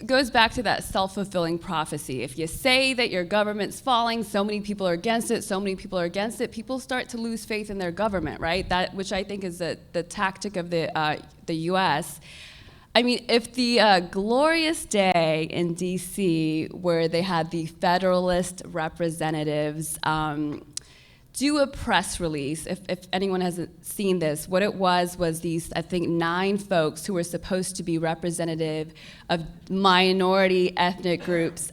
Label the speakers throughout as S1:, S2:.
S1: goes back to that self-fulfilling prophecy. If you say that your government's falling, so many people are against it, so many people are against it, people start to lose faith in their government, right? That, which I think is the tactic of the U.S. I mean, if the glorious day in D.C. where they had the Federalist representatives do a press release, if anyone hasn't seen this, what it was these, I think, 9 folks who were supposed to be representative of minority ethnic groups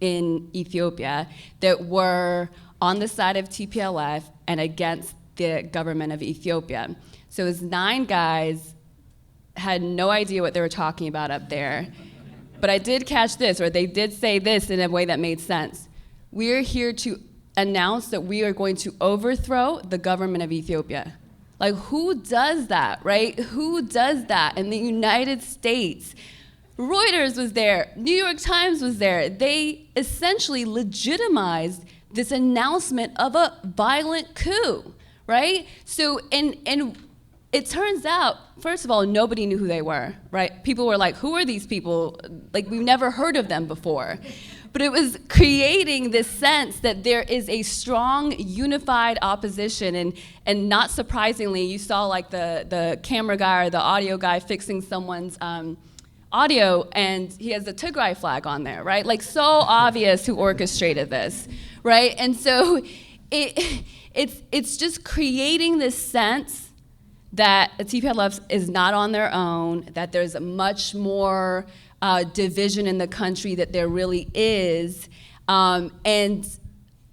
S1: in Ethiopia that were on the side of TPLF and against the government of Ethiopia. So it was 9 guys, had no idea what they were talking about up there. But I did catch this, or they did say this in a way that made sense. We're here to announce that we are going to overthrow the government of Ethiopia. Like, who does that, right? Who does that in the United States? Reuters was there, New York Times was there. They essentially legitimized this announcement of a violent coup, right? So, and it turns out, first of all, nobody knew who they were, right? People were like, who are these people? Like, we've never heard of them before. But it was creating this sense that there is a strong, unified opposition, and not surprisingly, you saw like the camera guy or the audio guy fixing someone's audio, and he has the Tigray flag on there, right? Like, so obvious who orchestrated this, right? And so it's just creating this sense that the TPLF is not on their own, that there's much more division in the country that there really is. And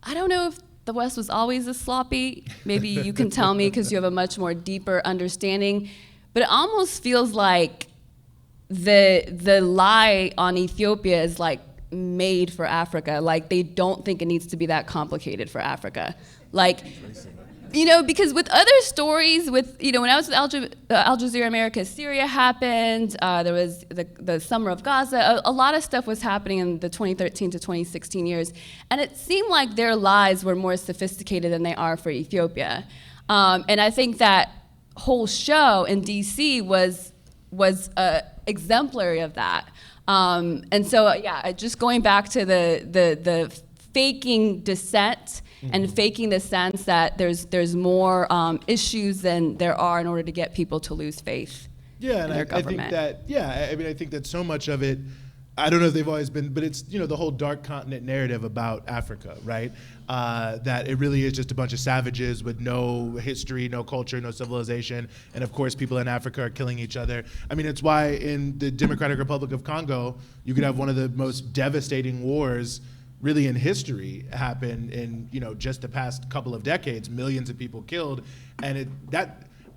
S1: I don't know if the West was always this sloppy. Maybe you can tell me because you have a much more deeper understanding. But it almost feels like the lie on Ethiopia is like made for Africa. Like, they don't think it needs to be that complicated for Africa. Like, you know, because with other stories, with, you know, when I was with Al Jazeera America, Syria happened, there was the Summer of Gaza, a lot of stuff was happening in the 2013 to 2016 years, and it seemed like their lies were more sophisticated than they are for Ethiopia. And I think that whole show in DC was exemplary of that. And so, yeah, just going back to the faking dissent, and faking the sense that there's more issues than there are in order to get people to lose faith in their government.
S2: I think that so much of it, I don't know if they've always been, but it's, you know, the whole dark continent narrative about Africa, right? That it really is just a bunch of savages with no history, no culture, no civilization, and of course people in Africa are killing each other. I mean, it's why in the Democratic Republic of Congo, you could have one of the most devastating wars really in history happen in, you know, just the past couple of decades, millions of people killed, and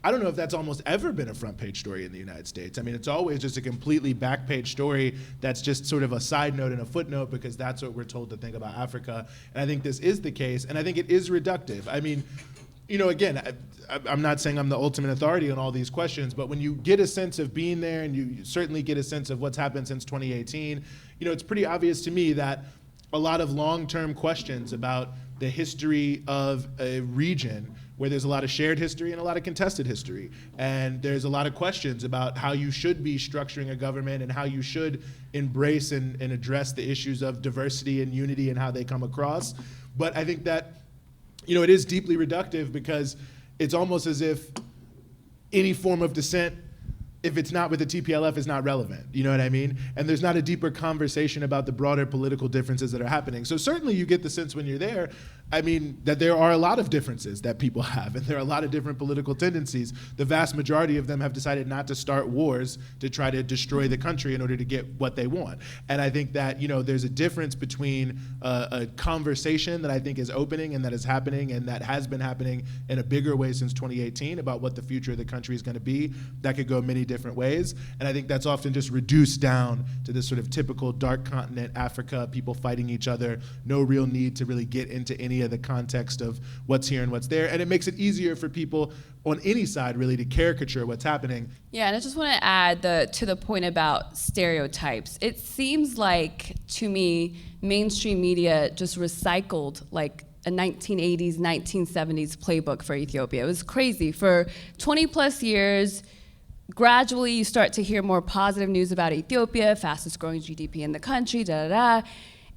S2: I don't know if that's almost ever been a front page story in the United States. I mean, it's always just a completely back page story that's just sort of a side note and a footnote because that's what we're told to think about Africa. And I think this is the case, and I think it is reductive. I mean, you know, again, I'm not saying I'm the ultimate authority on all these questions, but when you get a sense of being there, and you certainly get a sense of what's happened since 2018, you know, it's pretty obvious to me that a lot of long-term questions about the history of a region where there's a lot of shared history and a lot of contested history. And there's a lot of questions about how you should be structuring a government and how you should embrace and address the issues of diversity and unity and how they come across. But I think that, you know, it is deeply reductive because it's almost as if any form of dissent, if it's not with the TPLF, is not relevant. You know what I mean? And there's not a deeper conversation about the broader political differences that are happening. So certainly you get the sense when you're there, I mean, that there are a lot of differences that people have, and there are a lot of different political tendencies. The vast majority of them have decided not to start wars to try to destroy the country in order to get what they want. And I think that, you know, there's a difference between a conversation that I think is opening and that is happening and that has been happening in a bigger way since 2018 about what the future of the country is going to be. That could go many different ways. And I think that's often just reduced down to this sort of typical dark continent, Africa, people fighting each other, no real need to really get into any of the context of what's here and what's there. And it makes it easier for people on any side really to caricature what's happening.
S1: Yeah, and I just want to add to the point about stereotypes. It seems like, to me, mainstream media just recycled like a 1980s, 1970s playbook for Ethiopia. It was crazy. For 20 plus years, gradually you start to hear more positive news about Ethiopia, fastest growing GDP in the country, da da da.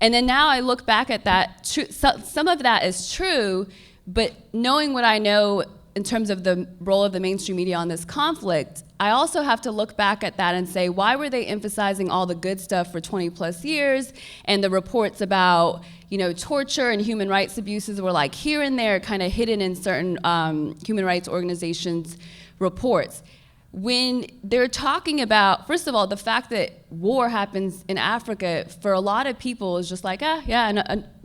S1: And then now I look back at that, some of that is true, but knowing what I know in terms of the role of the mainstream media on this conflict, I also have to look back at that and say, why were they emphasizing all the good stuff for 20 plus years, and the reports about, you know, torture and human rights abuses were like here and there, kind of hidden in certain human rights organizations' reports. When they're talking about, first of all, the fact that war happens in Africa, for a lot of people is just like,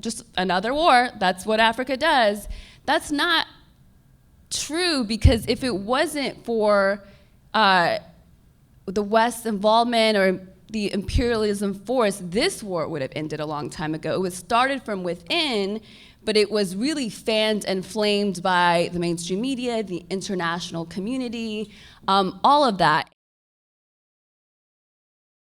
S1: just another war, that's what Africa does. That's not true, because if it wasn't for the West's involvement or the imperialism force, this war would have ended a long time ago. It was started from within, but it was really fanned and flamed by the mainstream media, the international community, all of that.